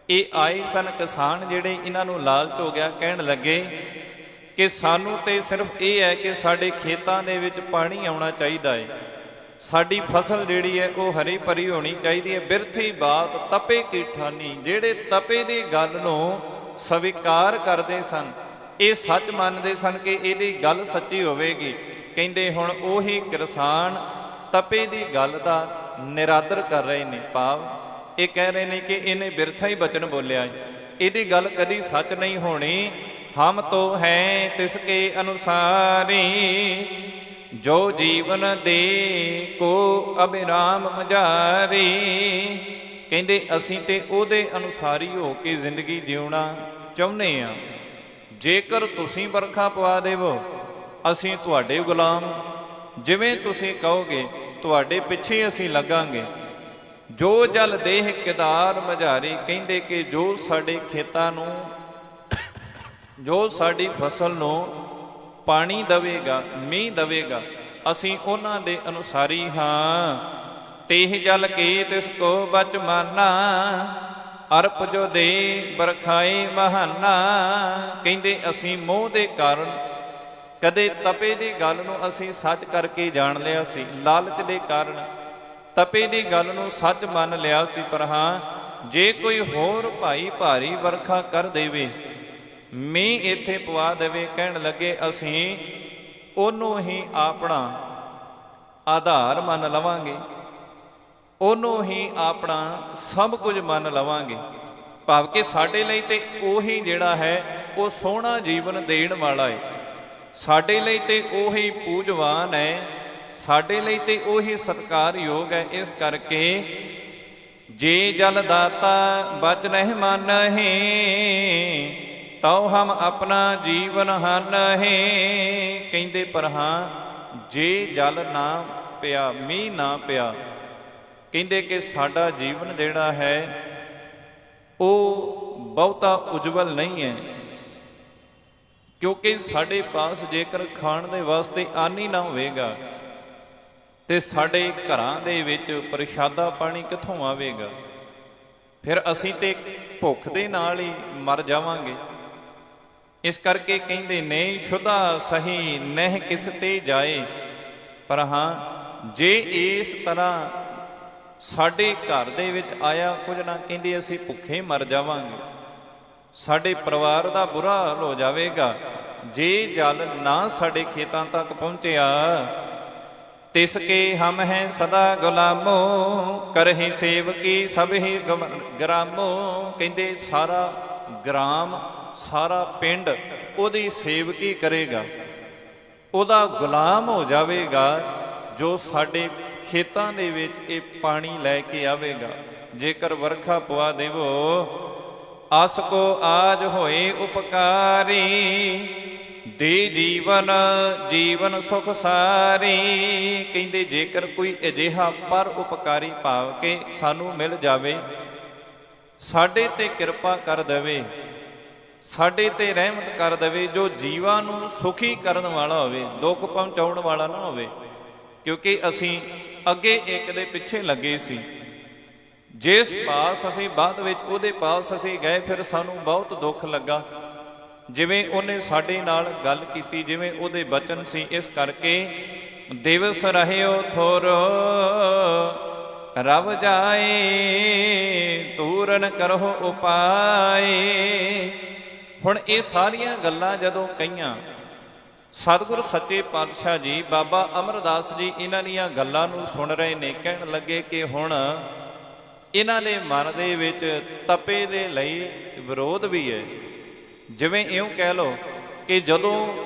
ਇਹ ਆਏ ਸਨ ਕਿਸਾਨ ਜਿਹੜੇ, ਇਹਨਾਂ ਨੂੰ ਲਾਲਚ ਹੋ ਗਿਆ। ਕਹਿਣ ਲੱਗੇ ਕਿ ਸਾਨੂੰ ਤੇ ਸਿਰਫ ਇਹ ਹੈ ਕਿ ਸਾਡੇ ਖੇਤਾਂ ਦੇ ਵਿੱਚ ਪਾਣੀ ਆਉਣਾ ਚਾਹੀਦਾ ਹੈ, ਸਾਡੀ ਫਸਲ ਜਿਹੜੀ ਹੈ ਉਹ ਹਰੀ ਭਰੀ ਹੋਣੀ ਚਾਹੀਦੀ ਹੈ। ਬਿਰਥੀ ਬਾਤ ਤਪੇ ਕੀ ਠਾਨੀ, ਜਿਹੜੇ ਤਪੇ ਦੀ ਗੱਲ ਨੂੰ ਸਵੀਕਾਰ ਕਰਦੇ ਸਨ, ਇਹ ਸੱਚ ਮੰਨਦੇ ਸਨ ਕਿ ਇਹਦੀ ਗੱਲ ਸੱਚੀ ਹੋਵੇਗੀ। ਕਹਿੰਦੇ ਹੁਣ ਉਹੀ ਕਿਸਾਨ ਤਪੇ ਦੀ ਗੱਲ ਦਾ ਨਿਰਾਦਰ ਕਰ ਰਹੇ ਨੇ, ਭਾਵ ਇਹ ਕਹਿ ਰਹੇ ਨੇ ਕਿ ਇਹਨੇ ਬਿਰਥਾ ਹੀ ਬਚਨ ਬੋਲਿਆ, ਇਹਦੀ ਗੱਲ ਕਦੀ ਸੱਚ ਨਹੀਂ ਹੋਣੀ। ਹਮ ਤੋ ਹੈ ਤਿਸ ਕੇ ਅਨੁਸਾਰੀ, ਜੋ ਜੀਵਨ ਦੇ ਕੋ ਅਬਿਰਾਮ ਮਝਾਰੀ। ਕਹਿੰਦੇ ਅਸੀਂ ਤੇ ਉਹਦੇ ਅਨੁਸਾਰੀ ਹੋ ਕੇ ਜ਼ਿੰਦਗੀ ਜਿਉਣਾ ਚਾਹੁੰਦੇ ਹਾਂ। ਜੇਕਰ ਤੁਸੀਂ ਵਰਖਾ ਪਵਾ ਦੇਵੋ, ਅਸੀਂ ਤੁਹਾਡੇ ਗੁਲਾਮ, ਜਿਵੇਂ ਤੁਸੀਂ ਕਹੋਗੇ ਤੁਹਾਡੇ ਪਿੱਛੇ ਅਸੀਂ ਲੱਗਾਂਗੇ। ਜੋ ਜਲ ਦੇਹ ਕਿਦਾਰ ਮਝਾਰੀ, ਕਹਿੰਦੇ ਕਿ ਜੋ ਸਾਡੇ ਖੇਤਾਂ ਨੂੰ, ਜੋ ਸਾਡੀ ਫਸਲ ਨੂੰ ਪਾਣੀ ਦੇਵੇਗਾ, ਮੀਂਹ ਦੇਵੇਗਾ, ਅਸੀਂ ਉਹਨਾਂ ਦੇ ਅਨੁਸਾਰੀ ਹਾਂ। ਤੇਹ ਜਲ ਕੇ ਤਿਸ ਕੋ ਬਚ ਮਾਨਾ, ਅਰਪ ਜੋ ਦੇ ਬਰਖਾਏ ਮਹਾਨਾ। ਕਹਿੰਦੇ ਅਸੀਂ ਮੋਹ ਦੇ ਕਾਰਨ ਕਦੇ ਤਪੇ ਦੀ ਗੱਲ ਨੂੰ ਅਸੀਂ ਸੱਚ ਕਰਕੇ ਜਾਣ ਲਿਆ ਸੀ, ਲਾਲਚ ਦੇ ਕਾਰਨ ਤਪੇ ਦੀ ਗੱਲ ਨੂੰ ਸੱਚ ਮੰਨ ਲਿਆ ਸੀ। ਪਰ ਹਾਂ, ਜੇ ਕੋਈ ਹੋਰ ਭਾਈ ਭਾਰੀ ਵਰਖਾ ਕਰ ਦੇਵੇ, ਮੀਂਹ ਇੱਥੇ ਪਵਾ ਦੇਵੇ, ਕਹਿਣ ਲੱਗੇ ਅਸੀਂ ਉਹਨੂੰ ਹੀ ਆਪਣਾ ਆਧਾਰ ਮੰਨ ਲਵਾਂਗੇ, ਉਹਨੂੰ ਹੀ ਆਪਣਾ ਸਭ ਕੁਝ ਮੰਨ ਲਵਾਂਗੇ। ਭਾਵ ਕਿ ਸਾਡੇ ਲਈ ਤੇ ਉਹੀ ਜਿਹੜਾ ਹੈ ਉਹ ਸੋਹਣਾ ਜੀਵਨ ਦੇਣ ਵਾਲਾ ਹੈ, ਸਾਡੇ ਲਈ ਤੇ ਉਹੀ ਪੂਜਵਾਨ ਹੈ, ਸਾਡੇ ਲਈ ਤੇ ਉਹੀ ਸਤਿਕਾਰਯੋਗ ਹੈ। ਇਸ ਕਰਕੇ ਜੇ ਜਲ ਦਾਤਾ ਬਚ ਨਹੀਂ ਮਾਨਹਿ, ਤਉ ਹਮ ਆਪਣਾ ਜੀਵਨ ਹਾਨਹਿ। ਕਹਿੰਦੇ ਪਰ ਹਾਂ, ਜੇ ਜਲ ਨਾ ਪਿਆ, ਮੀਂਹ ਨਾ ਪਿਆ, ਕਹਿੰਦੇ ਕਿ ਸਾਡਾ ਜੀਵਨ ਜਿਹੜਾ ਹੈ ਉਹ ਬਹੁਤਾ ਉਜਵਲ ਨਹੀਂ ਹੈ, ਕਿਉਂਕਿ ਸਾਡੇ ਪਾਸ ਜੇਕਰ ਖਾਣ ਦੇ ਵਾਸਤੇ ਅੰਨ ਹੀ ਨਾ ਹੋਵੇਗਾ ਤੇ ਸਾਡੇ ਘਰਾਂ ਦੇ ਵਿੱਚ ਪ੍ਰਸ਼ਾਦਾ ਪਾਣੀ ਕਿੱਥੋਂ ਆਵੇਗਾ? ਫਿਰ ਅਸੀਂ ਤੇ ਭੁੱਖ ਦੇ ਨਾਲ ਹੀ ਮਰ ਜਾਵਾਂਗੇ। ਇਸ ਕਰਕੇ ਕਹਿੰਦੇ ਨੇ ਸ਼ੁਧਾ ਸਹੀ ਨਹਿ ਕਿਸ ਤੇ ਜਾਏ। ਪਰ ਹਾਂ, ਜੇ ਇਸ ਤਰ੍ਹਾਂ ਸਾਡੇ ਘਰ ਦੇ ਵਿੱਚ ਆਇਆ ਕੁਝ ਨਾ, ਕਹਿੰਦੇ ਅਸੀਂ ਭੁੱਖੇ ਮਰ ਜਾਵਾਂਗੇ, ਸਾਡੇ ਪਰਿਵਾਰ ਦਾ ਬੁਰਾ ਹਾਲ ਹੋ ਜਾਵੇਗਾ। ਜੇ ਜਲ ਨਾ ਸਾਡੇ ਖੇਤਾਂ ਤੱਕ ਪਹੁੰਚਿਆ, ਤਿਸ ਕੇ ਹਮ ਹੈ ਸਦਾ ਗੁਲਾਮੋ, ਕਰਹਿ ਸੇਵਕੀ ਸਭ ਹੀ ਗ੍ਰਾਮੋ। ਕਹਿੰਦੇ ਸਾਰਾ ਗ੍ਰਾਮ, ਸਾਰਾ ਪਿੰਡ ਉਹਦੀ ਸੇਵਕੀ ਕਰੇਗਾ, ਉਹਦਾ ਗੁਲਾਮ ਹੋ ਜਾਵੇਗਾ, ਜੋ ਸਾਡੇ ਖੇਤਾਂ ਦੇ ਵਿੱਚ ਇਹ ਪਾਣੀ ਲੈ ਕੇ ਆਵੇਗਾ। ਜੇਕਰ ਵਰਖਾ ਪਵਾ ਦੇਵੋ, ਆਸ ਕੋ ਆਜ ਹੋਏ ਉਪਕਾਰੀ, ਦੇ ਜੀਵਨ ਜੀਵਨ ਸੁਖ ਸਾਰੀ। ਕਹਿੰਦੇ ਜੇਕਰ ਕੋਈ ਅਜਿਹਾ ਪਰ ਉਪਕਾਰੀ ਭਾਵ ਕੇ ਸਾਨੂੰ ਮਿਲ ਜਾਵੇ, ਸਾਡੇ ਤੇ ਕਿਰਪਾ ਕਰ ਦੇਵੇ, ਸਾਡੇ ਤੇ ਰਹਿਮਤ ਕਰ ਦੇਵੇ, ਜੋ ਜੀਵਾਂ ਨੂੰ ਸੁਖੀ ਕਰਨ ਵਾਲਾ ਹੋਵੇ, ਦੁੱਖ ਪਹੁੰਚਾਉਣ ਵਾਲਾ ਨਾ ਹੋਵੇ। ਕਿਉਂਕਿ ਅਸੀਂ ਅੱਗੇ ਇੱਕ ਦੇ ਪਿੱਛੇ ਲੱਗੇ ਸੀ, ਜਿਸ ਪਾਸ ਅਸੀਂ ਬਾਅਦ ਵਿੱਚ ਉਹਦੇ ਪਾਸ ਅਸੀਂ ਗਏ, ਫਿਰ ਸਾਨੂੰ ਬਹੁਤ ਦੁੱਖ ਲੱਗਾ। ਜਿਵੇਂ ਉਹਨੇ ਸਾਡੇ ਨਾਲ ਗੱਲ ਕੀਤੀ, ਜਿਵੇਂ ਉਹਦੇ ਬਚਨ ਸੀ, ਇਸ ਕਰਕੇ ਦਿਵਸ ਰਹਿਓ ਥੋਰ ਰਵ ਜਾਏ, ਤੂਰਨ ਕਰੋ ਉਪਾਏ। ਹੁਣ ਇਹ ਸਾਰੀਆਂ ਗੱਲਾਂ ਜਦੋਂ ਕਹੀਆਂ, ਸਤਿਗੁਰ ਸੱਚੇ ਪਾਤਸ਼ਾਹ ਜੀ ਬਾਬਾ ਅਮਰਦਾਸ ਜੀ ਇਹਨਾਂ ਦੀਆਂ ਗੱਲਾਂ ਨੂੰ ਸੁਣ ਰਹੇ ਨੇ। ਕਹਿਣ ਲੱਗੇ ਕਿ ਹੁਣ ਇਹਨਾਂ ਦੇ ਮਨ ਦੇ ਵਿੱਚ ਤਪੇ ਦੇ ਲਈ ਵਿਰੋਧ ਵੀ ਹੈ। ਜਿਵੇਂ ਇਉਂ ਕਹਿ ਲਓ ਕਿ ਜਦੋਂ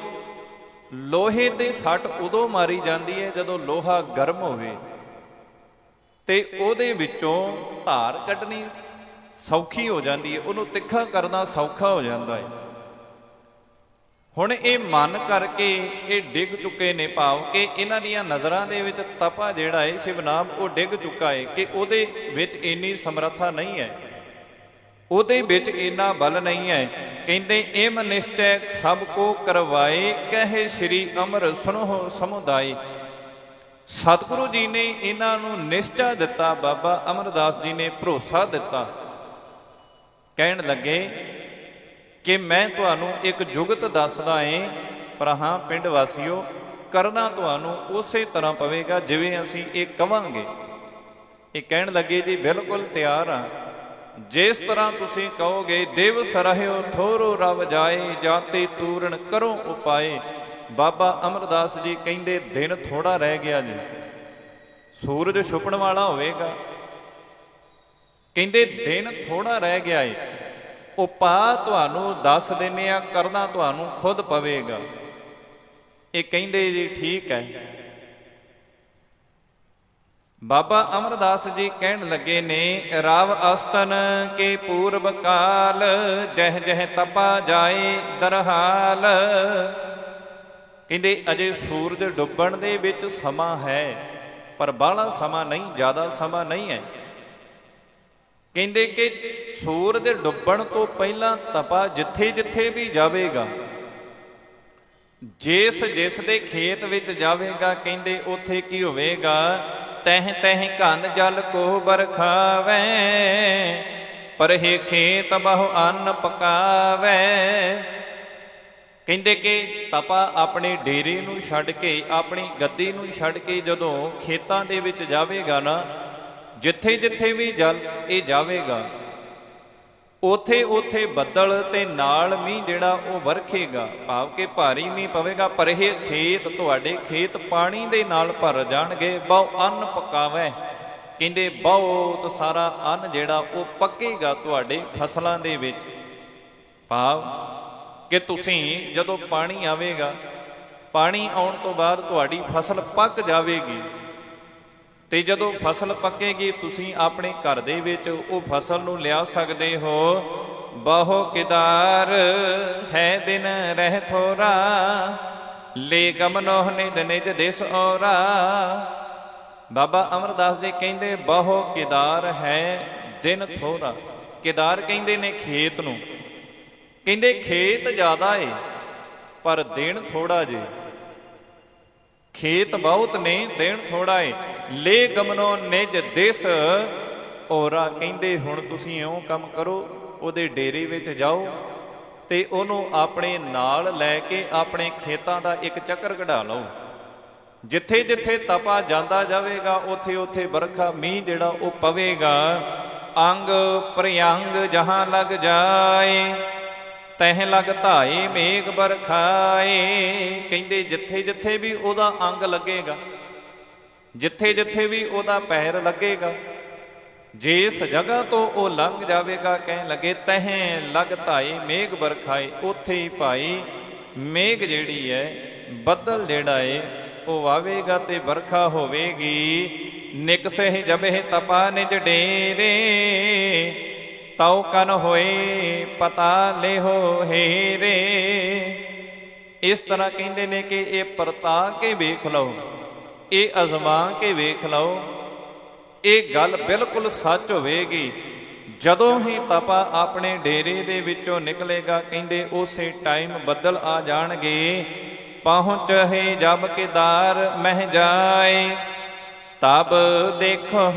ਲੋਹੇ ਦੇ ਸੱਟ ਉਦੋਂ ਮਾਰੀ ਜਾਂਦੀ ਹੈ ਜਦੋਂ ਲੋਹਾ ਗਰਮ ਹੋਵੇ, ਤੇ ਉਹਦੇ ਵਿੱਚੋਂ ਧਾਰ ਕੱਢਣੀ ਸੌਖੀ ਹੋ ਜਾਂਦੀ ਹੈ, ਉਹਨੂੰ ਤਿੱਖਾ ਕਰਨਾ ਸੌਖਾ ਹੋ ਜਾਂਦਾ ਹੈ। ਹੁਣ ਇਹ ਮਨ ਕਰਕੇ ਇਹ ਡਿੱਗ ਚੁੱਕੇ ਨੇ, ਭਾਵ ਕਿ ਇਹਨਾਂ ਦੀਆਂ ਨਜ਼ਰਾਂ ਦੇ ਵਿੱਚ ਤਪਾ ਜਿਹੜਾ ਹੈ ਸ਼ਿਵਨਾਮ ਉਹ ਡਿੱਗ ਚੁੱਕਾ ਹੈ ਕਿ ਉਹਦੇ ਵਿੱਚ ਇੰਨੀ ਸਮਰੱਥਾ ਨਹੀਂ ਹੈ, ਉਹਦੇ ਵਿੱਚ ਇੰਨਾ ਬਲ ਨਹੀਂ ਹੈ। ਕਹਿੰਦੇ ਇਮ ਨਿਸ਼ਚੈ ਸਭ ਕੋ ਕਰਵਾਏ, ਕਹੇ ਸ਼੍ਰੀ ਅਮਰ ਸੁਨੋ ਸਮੁਦਾਇ। ਸਤਿਗੁਰੂ ਜੀ ਨੇ ਇਹਨਾਂ ਨੂੰ ਨਿਸ਼ਚਾ ਦਿੱਤਾ, ਬਾਬਾ ਅਮਰਦਾਸ ਜੀ ਨੇ ਭਰੋਸਾ ਦਿੱਤਾ। ਕਹਿਣ ਲੱਗੇ ਕਿ ਮੈਂ ਤੁਹਾਨੂੰ ਇੱਕ ਜੁਗਤ ਦੱਸਦਾ ਏ, ਪਰ ਹਾਂ ਪਿੰਡ ਵਾਸੀਓ, ਕਰਨਾ ਤੁਹਾਨੂੰ ਉਸੇ ਤਰ੍ਹਾਂ ਪਵੇਗਾ ਜਿਵੇਂ ਅਸੀਂ ਇਹ ਕਵਾਂਗੇ। ਇਹ ਕਹਿਣ ਲੱਗੇ ਜੀ ਬਿਲਕੁਲ ਤਿਆਰ ਹਾਂ, ਜਿਸ ਤਰ੍ਹਾਂ ਤੁਸੀਂ ਕਹੋਗੇ। ਦਿਵਸ ਰਹਿਓ ਥੋਰੋ ਰਵ ਜਾਏ, ਜਾਤੇ ਤੂਰਨ ਕਰੋ ਉਪਾਏ। ਬਾਬਾ ਅਮਰਦਾਸ ਜੀ ਕਹਿੰਦੇ ਦਿਨ ਥੋੜਾ ਰਹਿ ਗਿਆ ਜੀ, ਸੂਰਜ ਛੁਪਣ ਵਾਲਾ ਹੋਵੇਗਾ। ਕਹਿੰਦੇ ਦਿਨ ਥੋੜਾ ਰਹਿ ਗਿਆ ਏ, ਉਪਾਅ ਤੁਹਾਨੂੰ ਦੱਸ ਦਿੰਦੇ ਆ, ਕਰਨਾ ਤੁਹਾਨੂੰ ਖੁਦ ਪਵੇਗਾ। ਇਹ ਕਹਿੰਦੇ ਜੀ ਠੀਕ ਹੈ। ਬਾਬਾ ਅਮਰਦਾਸ ਜੀ ਕਹਿਣ ਲੱਗੇ ਨੇ ਰਵ ਅਸਤਨ ਕੇ ਪੂਰਬ ਕਾਲ, ਜਹ ਜਹ ਤਪਾ ਜਾਏ ਦਰਹਾਲ। ਕਹਿੰਦੇ ਅਜੇ ਸੂਰਜ ਡੁੱਬਣ ਦੇ ਵਿੱਚ ਸਮਾਂ ਹੈ, ਪਰ ਬਾਹਲਾ ਸਮਾਂ ਨਹੀਂ, ਜ਼ਿਆਦਾ ਸਮਾਂ ਨਹੀਂ ਹੈ। ਕਹਿੰਦੇ ਕਿ ਸੂਰਜ ਡੁੱਬਣ ਤੋਂ ਪਹਿਲਾਂ ਤਪਾ ਜਿੱਥੇ ਜਿੱਥੇ ਵੀ ਜਾਵੇਗਾ, ਜਿਸ ਜਿਸ ਦੇ ਖੇਤ ਵਿੱਚ ਜਾਵੇਗਾ, ਕਹਿੰਦੇ ਉੱਥੇ ਕੀ ਹੋਵੇਗਾ? ਤਹਿ ਤਹਿ ਘਨ ਜਲ ਕੋ ਬਰਖਾਵੇ, ਪਰਹਿ ਖੇਤ ਬਹੁ ਅੰਨ ਪਕਾਵੇ। ਕਹਿੰਦੇ ਕਿ ਤਪਾ ਆਪਣੇ ਡੇਰੇ ਨੂੰ ਛੱਡ ਕੇ, ਆਪਣੀ ਗੱਦੀ ਨੂੰ ਛੱਡ ਕੇ ਜਦੋਂ ਖੇਤਾਂ ਦੇ ਵਿੱਚ ਜਾਵੇਗਾ ਨਾ, ਜਿੱਥੇ ਜਿੱਥੇ ਵੀ ਜਲ ਇਹ ਜਾਵੇਗਾ, ਉਥੇ ਉਥੇ ਬੱਦਲ ਤੇ ਨਾਲ ਮੀਂਹ ਜਿਹੜਾ ਉਹ ਵਰਖੇਗਾ, ਭਾਵ ਕਿ ਭਾਰੀ ਮੀਂਹ ਪਵੇਗਾ। ਪਰ ਇਹ ਖੇਤ, ਤੁਹਾਡੇ ਖੇਤ ਪਾਣੀ ਦੇ ਨਾਲ ਭਰ ਜਾਣਗੇ। ਬਹੁ ਅੰਨ ਪਕਾਵੇ, ਕਹਿੰਦੇ ਬਹੁਤ ਸਾਰਾ ਅੰਨ ਜਿਹੜਾ ਉਹ ਪੱਕੇਗਾ ਤੁਹਾਡੇ ਫਸਲਾਂ ਦੇ ਵਿੱਚ। ਭਾਵ ਕਿ ਤੁਸੀਂ ਜਦੋਂ ਪਾਣੀ ਆਵੇਗਾ, ਪਾਣੀ ਆਉਣ ਤੋਂ ਬਾਅਦ ਤੁਹਾਡੀ ਫਸਲ ਪੱਕ ਜਾਵੇਗੀ, ਤੇ ਜਦੋਂ ਫਸਲ ਪੱਕੇਗੀ ਤੁਸੀਂ ਆਪਣੇ ਘਰ ਦੇ ਵਿੱਚ ਉਹ ਫਸਲ ਨੂੰ ਲਿਆ ਸਕਦੇ ਹੋ। ਬਹੁ ਕਿਦਾਰ ਹੈ ਦਿਨ ਰਹਿ ਥੋਰਾ, ਲੈ ਗਮਨੋਹ ਨਿਦ ਨਿਜ ਦਿਸ ਔਰਾ। ਬਾਬਾ ਅਮਰਦਾਸ ਜੀ ਕਹਿੰਦੇ ਬਹੁ ਕਿਦਾਰ ਹੈ ਦਿਨ ਥੋੜਾ। ਕਿਦਾਰ ਕਹਿੰਦੇ ਨੇ ਖੇਤ ਨੂੰ, ਕਹਿੰਦੇ ਖੇਤ ਜ਼ਿਆਦਾ ਏ ਪਰ ਦਿਨ ਥੋੜਾ ਜੇ। ਖੇਤ ਬਹੁਤ ਨੇ ਦਿਨ ਥੋੜਾ ਏ। ਲੈ ਗਮਨੋ ਨਿਜ ਦਿਸ ਔਰਾ, ਕਹਿੰਦੇ ਹੁਣ ਤੁਸੀਂ ਇਉਂ ਕੰਮ ਕਰੋ, ਉਹਦੇ ਡੇਰੇ ਵਿੱਚ ਜਾਓ ਤੇ ਉਹਨੂੰ ਆਪਣੇ ਨਾਲ ਲੈ ਕੇ ਆਪਣੇ ਖੇਤਾਂ ਦਾ ਇੱਕ ਚੱਕਰ ਕਢਾ ਲਓ। ਜਿੱਥੇ ਜਿੱਥੇ ਤਪਾ ਜਾਂਦਾ ਜਾਵੇਗਾ ਉੱਥੇ ਉੱਥੇ ਬਰਖਾ ਮੀਂਹ ਜਿਹੜਾ ਉਹ ਪਵੇਗਾ। ਅੰਗ ਪ੍ਰਿਅੰਗ ਜਹਾਂ ਲਗ ਜਾਏ ਤਹਿ ਲਗ ਧਾਏ ਮੇਘ ਬਰਖਾਏ, ਕਹਿੰਦੇ ਜਿੱਥੇ ਜਿੱਥੇ ਵੀ ਉਹਦਾ ਅੰਗ ਲੱਗੇਗਾ, ਜਿੱਥੇ ਜਿੱਥੇ ਵੀ ਉਹਦਾ ਪੈਰ ਲੱਗੇਗਾ, ਜਿਸ ਜਗ੍ਹਾ ਤੋਂ ਉਹ ਲੰਘ ਜਾਵੇਗਾ, ਕਹਿਣ ਲੱਗੇ ਤਹਿ ਲਗ ਧਾਏ ਮੇਘ ਬਰਖਾਏ, ਉੱਥੇ ਹੀ ਭਾਈ ਮੇਘ ਜਿਹੜੀ ਹੈ, ਬੱਦਲ ਜਿਹੜਾ ਏ ਉਹ ਆਵੇਗਾ ਤੇ ਵਰਖਾ ਹੋਵੇਗੀ। ਨਿਕਸਹਿ ਜਬਹਿ ਤਪਾ ਨਿਜ ਡੇਰੇ ਤਉ ਕਨ ਹੋਏ ਪਤਾ ਲਿਹੋ ਹੇਰੇ। ਇਸ ਤਰ੍ਹਾਂ ਕਹਿੰਦੇ ਨੇ ਕਿ ਇਹ ਪਰਤਾ ਕੇ ਵੇਖ ਲਓ, ਇਹ ਅਜ਼ਮਾ ਕੇ ਵੇਖ ਲਓ, ਇਹ ਗੱਲ ਬਿਲਕੁਲ ਸੱਚ ਹੋਵੇਗੀ। ਜਦੋਂ ਹੀ ਤਪਾ ਆਪਣੇ ਡੇਰੇ ਦੇ ਵਿੱਚੋਂ ਨਿਕਲੇਗਾ, ਕਹਿੰਦੇ ਉਸੇ ਟਾਈਮ ਬੱਦਲ ਆ ਜਾਣਗੇ। ਪਹੁੰਚ ਹੈ ਜਬ ਕਿਦਾਰ ਮਹਿ ਜਾਏ ਤਬ ਦੇਖੋ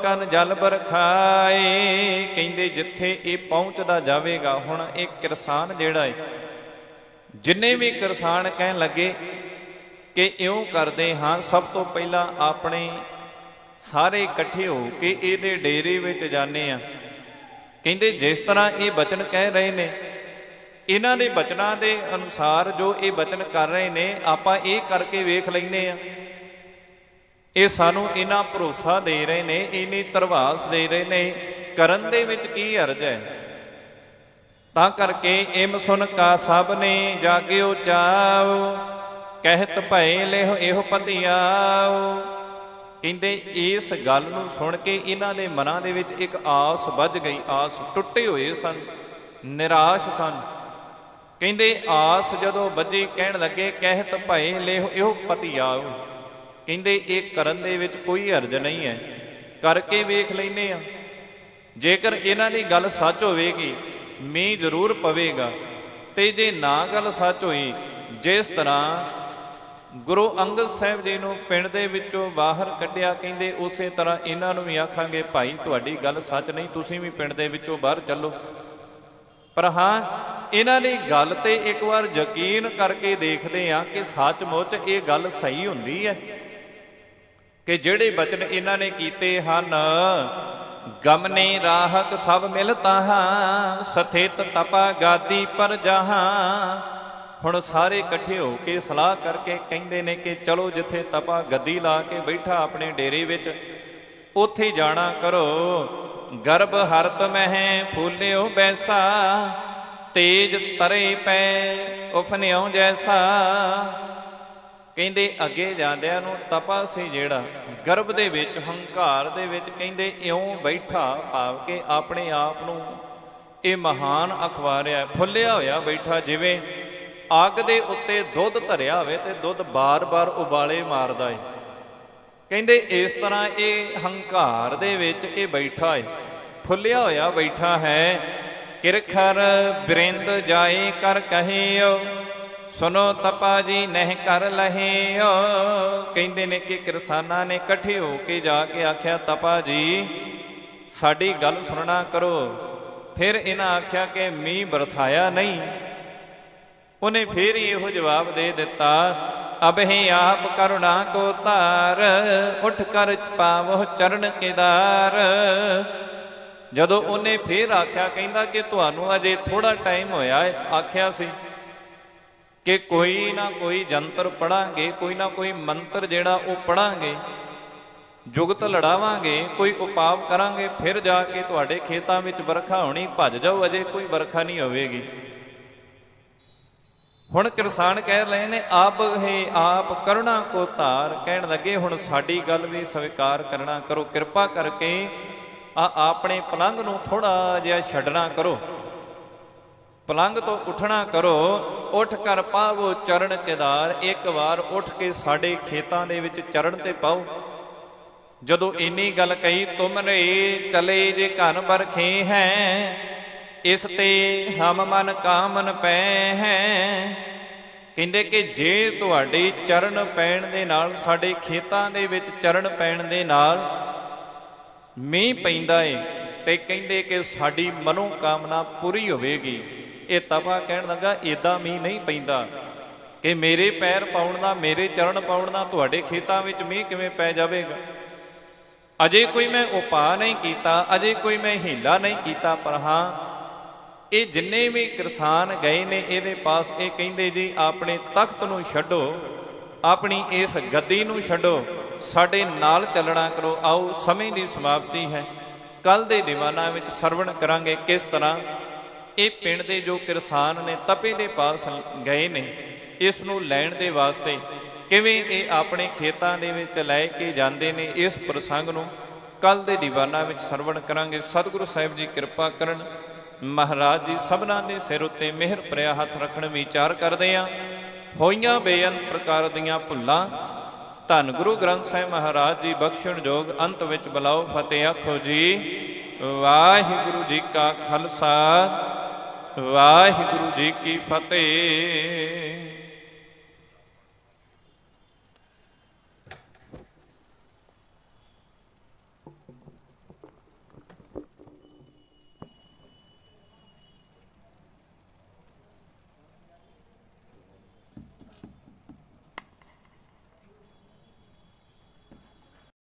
ਕਨ ਜਲ ਬਰਖਾਏ, ਕਹਿੰਦੇ ਜਿੱਥੇ ਇਹ ਪਹੁੰਚਦਾ ਜਾਵੇਗਾ। ਹੁਣ ਇਹ ਕਿਰਸਾਨ ਜਿਹੜਾ ਏ, ਜਿੰਨੇ ਵੀ ਕਿਰਸਾਨ ਕਹਿਣ ਲੱਗੇ ਕਿ ਇਉਂ ਕਰਦੇ ਹਾਂ, ਸਭ ਤੋਂ ਪਹਿਲਾਂ ਆਪਣੇ ਸਾਰੇ ਇਕੱਠੇ ਹੋ ਕੇ ਇਹਦੇ ਡੇਰੇ ਵਿੱਚ ਜਾਂਦੇ ਆ। ਕਹਿੰਦੇ ਜਿਸ ਤਰ੍ਹਾਂ ਇਹ ਬਚਨ ਕਹਿ ਰਹੇ ਨੇ, ਇਹਨਾਂ ਦੇ ਬਚਨਾਂ ਦੇ ਅਨੁਸਾਰ ਜੋ ਇਹ ਬਚਨ ਕਰ ਰਹੇ ਨੇ, ਆਪਾਂ ਇਹ ਕਰਕੇ ਵੇਖ ਲੈਂਦੇ ਆ। ਇਹ ਸਾਨੂੰ ਇਹਨਾਂ ਭਰੋਸਾ ਦੇ ਰਹੇ ਨੇ, ਇੰਨੀ ਧਰਵਾਸ ਦੇ ਰਹੇ ਨੇ, ਕਰਨ ਦੇ ਵਿੱਚ ਕੀ ਹਰਜ ਹੈ। ਤਾਂ ਕਰਕੇ ਇਮ ਸੁਨ ਕਾ ਸਭ ਨੇ ਜਾਗਿਓ ਚਾਉ ਕਹਿਤ ਭਏ ਲਿਹੁ ਇਹੋ ਪਤਿਆਉ, ਕਹਿੰਦੇ ਇਸ ਗੱਲ ਨੂੰ ਸੁਣ ਕੇ ਇਹਨਾਂ ਦੇ ਮਨਾਂ ਦੇ ਵਿੱਚ ਇੱਕ ਆਸ ਵੱਜ ਗਈ। ਆਸ ਟੁੱਟੇ ਹੋਏ ਸਨ, ਨਿਰਾਸ਼ ਸਨ। ਕਹਿੰਦੇ ਆਸ ਜਦੋਂ ਵੱਜੀ, ਕਹਿਣ ਲੱਗੇ ਕਹਿਤ ਭਏ ਲਿਹੁ ਇਹੋ ਪਤਿਆਉ, ਕਹਿੰਦੇ ਇਹ ਕਰਨ ਦੇ ਵਿੱਚ ਕੋਈ ਹਰਜ ਨਹੀਂ ਹੈ, ਕਰਕੇ ਵੇਖ ਲੈਨੇ ਆ। ਜੇਕਰ ਇਹਨਾਂ ਦੀ ਗੱਲ ਸੱਚ ਹੋਵੇਗੀ ਮੀਂਹ ਜ਼ਰੂਰ ਪਵੇਗਾ, ਤੇ ਜੇ ਨਾ ਗੱਲ ਸੱਚ ਹੋਈ, ਜਿਸ ਤਰ੍ਹਾਂ ਗੁਰੂ ਅੰਗਦ ਸਾਹਿਬ ਜੀ ਨੂੰ ਪਿੰਡ ਦੇ ਵਿੱਚੋਂ ਬਾਹਰ ਕੱਢਿਆ, ਕਹਿੰਦੇ ਉਸੇ ਤਰ੍ਹਾਂ ਇਹਨਾਂ ਨੂੰ ਵੀ ਆਖਾਂਗੇ ਭਾਈ ਤੁਹਾਡੀ ਗੱਲ ਸੱਚ ਨਹੀਂ, ਤੁਸੀਂ ਵੀ ਪਿੰਡ ਦੇ ਵਿੱਚੋਂ ਬਾਹਰ ਚੱਲੋ। ਪਰ ਹਾਂ, ਇਹਨਾਂ ਦੀ ਗੱਲ ਤੇ ਇੱਕ ਵਾਰ ਯਕੀਨ ਕਰਕੇ ਦੇਖਦੇ ਆ ਕਿ ਸੱਚਮੁੱਚ ਇਹ ਗੱਲ ਸਹੀ ਹੁੰਦੀ ਹੈ ਕਿ ਜਿਹੜੇ ਬਚਨ ਇਹਨਾਂ ਨੇ ਕੀਤੇ ਹਨ, ਗਮਨੇ ਰਾਹਕ ਸਭ ਮਿਲ ਤਾਹਾਂ ਸਥਿਤ ਤਪਾ ਗਾਦੀ ਪਰ ਜਹਾਂ। ਹੁਣ ਸਾਰੇ ਇਕੱਠੇ ਹੋ ਕੇ ਸਲਾਹ ਕਰਕੇ ਕਹਿੰਦੇ ਨੇ ਕਿ ਚਲੋ ਜਿੱਥੇ ਤਪਾ ਗੱਦੀ ਲਾ ਕੇ ਬੈਠਾ ਆਪਣੇ ਡੇਰੇ ਵਿੱਚ, ਉੱਥੇ ਜਾਣਾ ਕਰੋ। ਗਰਭ ਹਰਤ ਮਹਿ ਫੂਲਿਓ ਬੈਸਾ ਤੇਜ ਤਰੇ ਪੈ ਉਫਨਿਓ ਜੈਸਾ, ਕਹਿੰਦੇ ਅੱਗੇ ਜਾਂਦਿਆਂ ਨੂੰ ਤਪਾ ਸੀ ਜਿਹੜਾ ਗਰਭ ਦੇ ਵਿੱਚ, ਹੰਕਾਰ ਦੇ ਵਿੱਚ, ਕਹਿੰਦੇ ਇਉਂ ਬੈਠਾ, ਭਾਵ ਕਿ ਆਪਣੇ ਆਪ ਨੂੰ ਇਹ ਮਹਾਨ ਅਖਵਾਰਿਆ, ਫੁੱਲਿਆ ਹੋਇਆ ਬੈਠਾ, ਜਿਵੇਂ ਅੱਗ ਦੇ ਉੱਤੇ ਦੁੱਧ ਧਰਿਆ ਹੋਵੇ ਤੇ ਦੁੱਧ ਬਾਰ-ਬਾਰ ਉਬਾਲੇ ਮਾਰਦਾ ਏ। ਕਹਿੰਦੇ ਇਸ ਤਰ੍ਹਾਂ ਇਹ ਹੰਕਾਰ ਦੇ ਵਿੱਚ ਇਹ ਬੈਠਾ ਏ, ਫੁੱਲਿਆ ਹੋਇਆ ਬੈਠਾ ਹੈ। ਕਿਰਖਰ ਬਿਰਿੰਦ ਜਾਏ ਕਰ ਕਹਿਓ ਸੁਨੋ ਤਪਾ ਜੀ ਨਹਿ ਕਰ ਲਹਿਓ, ਕਹਿੰਦੇ ਨੇ ਕਿ ਕਿਰਸਾਨਾਂ ਨੇ ਇਕੱਠੇ ਹੋ ਕੇ ਜਾ ਕੇ ਆਖਿਆ ਤਪਾ ਜੀ ਸਾਡੀ ਗੱਲ ਸੁਣਨਾ ਕਰੋ। ਫਿਰ ਇਹਨਾਂ ਆਖਿਆ ਕਿ ਮੀਂਹ ਬਰਸਾਇਆ ਨਹੀਂ। ਉਹਨੇ ਫਿਰ ਇਹੋ ਜਵਾਬ ਦੇ ਦਿੱਤਾ, ਅਬਹਿ ਆਪ ਕਰੁਣਾ ਕੋ ਧਾਰ ਉਠ ਕਰ ਪਾਵੋ ਚਰਨ ਕਿਦਾਰ। ਜਦੋਂ ਉਹਨੇ ਫਿਰ ਆਖਿਆ, ਕਹਿੰਦਾ ਕਿ ਤੁਹਾਨੂੰ ਅਜੇ ਥੋੜਾ ਟਾਈਮ ਹੋਇਆ ਹੈ, ਆਖਿਆ ਸੀ ਕਿ ਕੋਈ ਨਾ ਕੋਈ ਜੰਤਰ ਪੜਾਂਗੇ, ਕੋਈ ਨਾ ਕੋਈ ਮੰਤਰ ਜਿਹੜਾ ਉਹ ਪੜਾਂਗੇ, ਜੁਗਤ ਲੜਾਵਾਂਗੇ, ਕੋਈ ਉਪਾਅ ਕਰਾਂਗੇ, ਫਿਰ ਜਾ ਕੇ ਤੁਹਾਡੇ ਖੇਤਾਂ ਵਿੱਚ ਵਰਖਾ ਹੋਣੀ, ਭੱਜ ਜਾਓ, ਅਜੇ ਕੋਈ ਵਰਖਾ ਨਹੀਂ ਹੋਵੇਗੀ। ਹੁਣ ਕਿਰਸਾਨ ਕਹਿ ਰਹੇ ਨੇ ਆਪ ਹੈ ਆਪ ਕਰੁਣਾ ਕੋ ਧਾਰ, ਕਹਿਣ ਲੱਗੇ ਹੁਣ ਸਾਡੀ ਗੱਲ ਵੀ ਸਵੀਕਾਰ ਕਰਨਾ ਕਰੋ, ਕਿਰਪਾ ਕਰਕੇ ਆਪਣੇ ਪਲੰਘ ਨੂੰ ਥੋੜਾ ਜਿਹਾ ਛੱਡਣਾ ਕਰੋ, ਪਲੰਘ ਤੋਂ ਉੱਠਣਾ ਕਰੋ। ਉੱਠ ਕਰ ਪਾਵੋ ਚਰਨ ਕਿਦਾਰ, ਇੱਕ ਵਾਰ ਉੱਠ ਕੇ ਸਾਡੇ ਖੇਤਾਂ ਦੇ ਵਿੱਚ ਚਰਨ ਤੇ ਪਾਓ। ਜਦੋਂ ਇੰਨੀ ਗੱਲ ਕਹੀ, ਤੁਮਰੇ ਚਲੇ ਜੇ ਘਨ ਬਰਖੇ ਹੈ, ਇਸ ਤੇ ਹਮ ਮਨ ਕਾਮਨ ਪੈ ਹੈ। ਕਹਿੰਦੇ ਕਿ ਜੇ ਤੁਹਾਡੇ ਚਰਨ ਪੈਣ ਦੇ ਨਾਲ, ਸਾਡੇ ਖੇਤਾਂ ਦੇ ਵਿੱਚ ਚਰਨ ਪੈਣ ਦੇ ਨਾਲ ਮੀਂਹ ਪੈਂਦਾ ਏ, ਤੇ ਕਹਿੰਦੇ ਕਿ ਸਾਡੀ ਮਨੋ ਕਾਮਨਾ ਪੂਰੀ ਹੋਵੇਗੀ। ਇਹ ਤਪਾ ਕਹਿਣ ਲੱਗਾ, ਏਦਾਂ ਮੀਂਹ ਨਹੀਂ ਪੈਂਦਾ ਕਿ ਮੇਰੇ ਪੈਰ ਪਾਉਣ ਦਾ, ਮੇਰੇ ਚਰਨ ਪਾਉਣ ਦਾ ਤੁਹਾਡੇ ਖੇਤਾਂ ਵਿੱਚ ਮੀਂਹ ਕਿਵੇਂ ਪੈ ਜਾਵੇਗਾ। ਅਜੇ ਕੋਈ ਮੈਂ ਉਪਾਅ ਨਹੀਂ ਕੀਤਾ, ਅਜੇ ਕੋਈ ਮੈਂ ਹੀਲਾ ਨਹੀਂ ਕੀਤਾ, ਪਰ ਹਾਂ ਇਹ ਜਿੰਨੇ ਵੀ ਕਿਰਸਾਨ ਗਏ ਨੇ ਇਹਦੇ ਪਾਸ, ਇਹ ਕਹਿੰਦੇ ਜੀ ਆਪਣੇ ਤਖਤ ਨੂੰ ਛੱਡੋ, ਆਪਣੀ ਇਸ ਗੱਦੀ ਨੂੰ ਛੱਡੋ, ਸਾਡੇ ਨਾਲ ਚੱਲਣਾ ਕਰੋ। ਆਓ ਸਮੇਂ ਦੀ ਸਮਾਪਤੀ ਹੈ, ਕੱਲ ਦੇ ਦੀਵਾਨਾਂ ਵਿੱਚ ਸਰਵਣ ਕਰਾਂਗੇ ਕਿਸ ਤਰ੍ਹਾਂ ਇਹ ਪਿੰਡ ਦੇ ਜੋ ਕਿਰਸਾਨ ਨੇ ਤਪੇ ਦੇ ਪਾਸ ਗਏ ਨੇ, ਇਸ ਨੂੰ ਲੈਣ ਦੇ ਵਾਸਤੇ ਕਿਵੇਂ ਇਹ ਆਪਣੇ ਖੇਤਾਂ ਦੇ ਵਿੱਚ ਲੈ ਕੇ ਜਾਂਦੇ ਨੇ। ਇਸ ਪ੍ਰਸੰਗ ਨੂੰ ਕੱਲ ਦੇ ਦੀਵਾਨਾਂ ਵਿੱਚ ਸਰਵਣ ਕਰਾਂਗੇ। ਸਤਿਗੁਰੂ ਸਾਹਿਬ ਜੀ ਕਿਰਪਾ ਕਰਨ, ਮਹਾਰਾਜ ਜੀ ਸਭਨਾਂ ਦੇ ਸਿਰ ਉੱਤੇ ਮਿਹਰ ਭਰਿਆ ਹੱਥ ਰੱਖਣ। ਵਿਚਾਰ ਕਰਦੇ ਹਾਂ, ਹੋਈਆਂ ਬੇਅੰਤ ਪ੍ਰਕਾਰ ਦੀਆਂ ਭੁੱਲਾਂ ਧੰਨ ਗੁਰੂ ਗ੍ਰੰਥ ਸਾਹਿਬ ਮਹਾਰਾਜ ਜੀ ਬਖਸ਼ਣ ਜੋਗ। ਅੰਤ ਵਿੱਚ ਬੁਲਾਓ ਫਤਿਹ ਆਖੋ ਜੀ ਵਾਹਿਗੁਰੂ ਜੀ ਕਾ ਖਾਲਸਾ, ਵਾਹਿਗੁਰੂ ਜੀ ਕੀ ਫਤਿਹ।